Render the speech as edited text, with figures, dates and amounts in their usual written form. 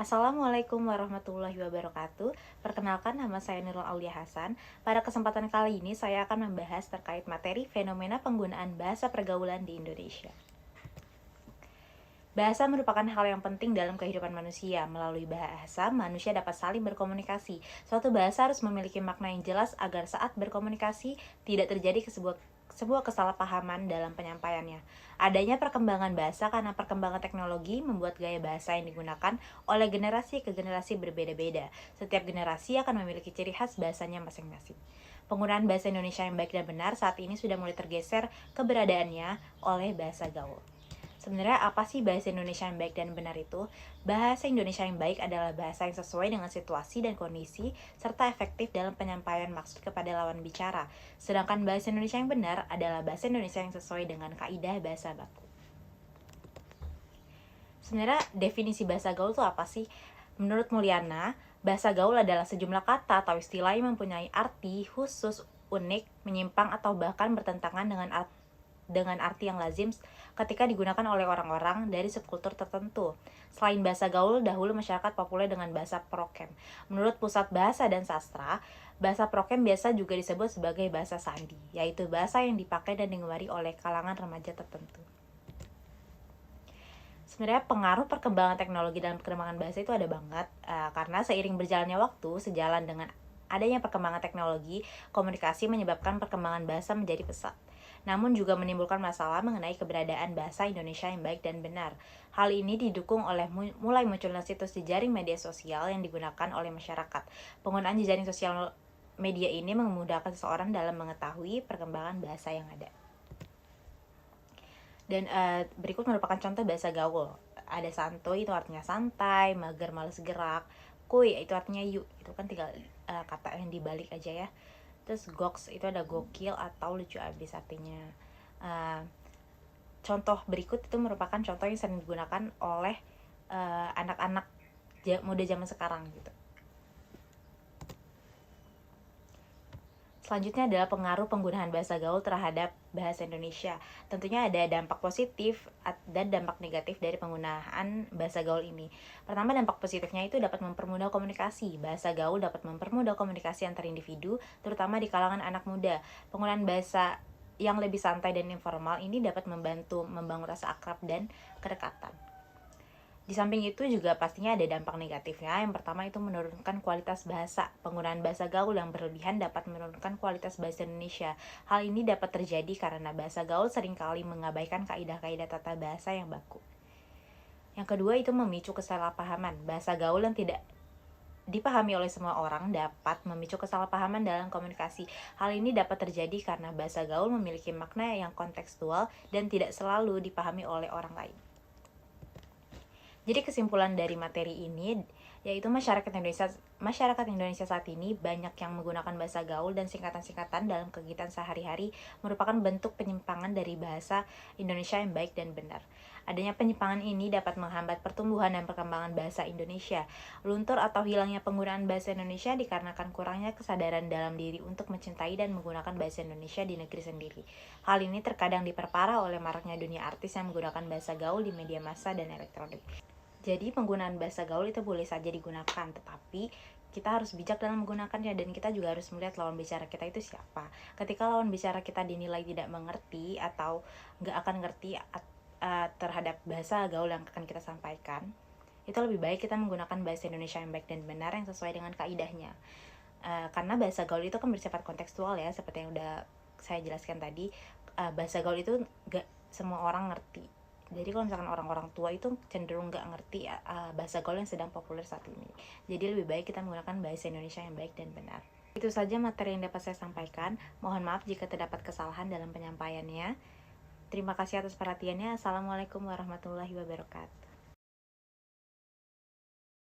Assalamualaikum warahmatullahi wabarakatuh. Perkenalkan, nama saya Nurul Aulia Hasan. Pada kesempatan kali ini saya akan membahas terkait materi fenomena penggunaan bahasa pergaulan di Indonesia. Bahasa merupakan hal yang penting dalam kehidupan manusia. Melalui bahasa, manusia dapat saling berkomunikasi. Suatu bahasa harus memiliki makna yang jelas agar saat berkomunikasi tidak terjadi sebuah kesalahpahaman dalam penyampaiannya. Adanya perkembangan bahasa karena perkembangan teknologi membuat gaya bahasa yang digunakan oleh generasi ke generasi berbeda-beda. Setiap generasi akan memiliki ciri khas bahasanya masing-masing. Penggunaan bahasa Indonesia yang baik dan benar saat ini sudah mulai tergeser keberadaannya oleh bahasa gaul. Sebenarnya apa sih bahasa Indonesia yang baik dan benar itu? Bahasa Indonesia yang baik adalah bahasa yang sesuai dengan situasi dan kondisi, serta efektif dalam penyampaian maksud kepada lawan bicara. Sedangkan bahasa Indonesia yang benar adalah bahasa Indonesia yang sesuai dengan kaidah bahasa baku. Sebenarnya definisi bahasa gaul itu apa sih? Menurut Mulyana, bahasa gaul adalah sejumlah kata atau istilah yang mempunyai arti khusus, unik, menyimpang, atau bahkan bertentangan dengan arti yang lazim ketika digunakan oleh orang-orang dari subkultur tertentu. Selain bahasa gaul, dahulu masyarakat populer dengan bahasa prokem. Menurut Pusat Bahasa dan Sastra, bahasa prokem biasa juga disebut sebagai bahasa sandi, yaitu bahasa yang dipakai dan digemari oleh kalangan remaja tertentu. Sebenarnya pengaruh perkembangan teknologi dalam perkembangan bahasa itu ada banget, karena seiring berjalannya waktu, sejalan dengan adanya perkembangan teknologi, komunikasi menyebabkan perkembangan bahasa menjadi pesat. Namun juga menimbulkan masalah mengenai keberadaan bahasa Indonesia yang baik dan benar. Hal ini didukung oleh mulai munculnya situs jejaring media sosial yang digunakan oleh masyarakat. Penggunaan jejaring sosial media ini memudahkan seseorang dalam mengetahui perkembangan bahasa yang ada. Dan berikut merupakan contoh bahasa gaul. Ada santuy, itu artinya santai, mager, males gerak. Kuy, itu artinya yuk. Itu kan tinggal kata yang dibalik aja ya. Terus goks, itu ada gokil atau lucu abis artinya. Contoh berikut itu merupakan contoh yang sering digunakan oleh anak-anak muda zaman sekarang gitu. Selanjutnya adalah pengaruh penggunaan bahasa gaul terhadap bahasa Indonesia. Tentunya ada dampak positif dan dampak negatif dari penggunaan bahasa gaul ini. Pertama, dampak positifnya itu dapat mempermudah komunikasi. Bahasa gaul dapat mempermudah komunikasi antar individu, terutama di kalangan anak muda. Penggunaan bahasa yang lebih santai dan informal ini dapat membantu membangun rasa akrab dan kedekatan. Di samping itu juga pastinya ada dampak negatifnya. Yang pertama itu menurunkan kualitas bahasa. Penggunaan bahasa gaul yang berlebihan dapat menurunkan kualitas bahasa Indonesia. Hal ini dapat terjadi karena bahasa gaul seringkali mengabaikan kaidah-kaidah tata bahasa yang baku. Yang kedua itu memicu kesalahpahaman. Bahasa gaul yang tidak dipahami oleh semua orang dapat memicu kesalahpahaman dalam komunikasi. Hal ini dapat terjadi karena bahasa gaul memiliki makna yang kontekstual dan tidak selalu dipahami oleh orang lain. Jadi kesimpulan dari materi ini yaitu masyarakat Indonesia saat ini banyak yang menggunakan bahasa gaul dan singkatan-singkatan dalam kegiatan sehari-hari merupakan bentuk penyimpangan dari bahasa Indonesia yang baik dan benar. Adanya penyimpangan ini dapat menghambat pertumbuhan dan perkembangan bahasa Indonesia. Luntur atau hilangnya penggunaan bahasa Indonesia dikarenakan kurangnya kesadaran dalam diri untuk mencintai dan menggunakan bahasa Indonesia di negeri sendiri. Hal ini terkadang diperparah oleh maraknya dunia artis yang menggunakan bahasa gaul di media massa dan elektronik. Jadi penggunaan bahasa gaul itu boleh saja digunakan, tetapi kita harus bijak dalam menggunakannya dan kita juga harus melihat lawan bicara kita itu siapa. Ketika lawan bicara kita dinilai tidak mengerti atau nggak akan ngerti terhadap bahasa gaul yang akan kita sampaikan, itu lebih baik kita menggunakan bahasa Indonesia yang baik dan benar yang sesuai dengan kaidahnya. Karena bahasa gaul itu kan bersifat kontekstual ya, seperti yang udah saya jelaskan tadi. Bahasa gaul itu nggak semua orang ngerti. Jadi kalau misalkan orang-orang tua itu cenderung nggak ngerti bahasa gaul yang sedang populer saat ini. Jadi lebih baik kita menggunakan bahasa Indonesia yang baik dan benar. Itu saja materi yang dapat saya sampaikan. Mohon maaf jika terdapat kesalahan dalam penyampaiannya. Terima kasih atas perhatiannya. Assalamualaikum warahmatullahi wabarakatuh.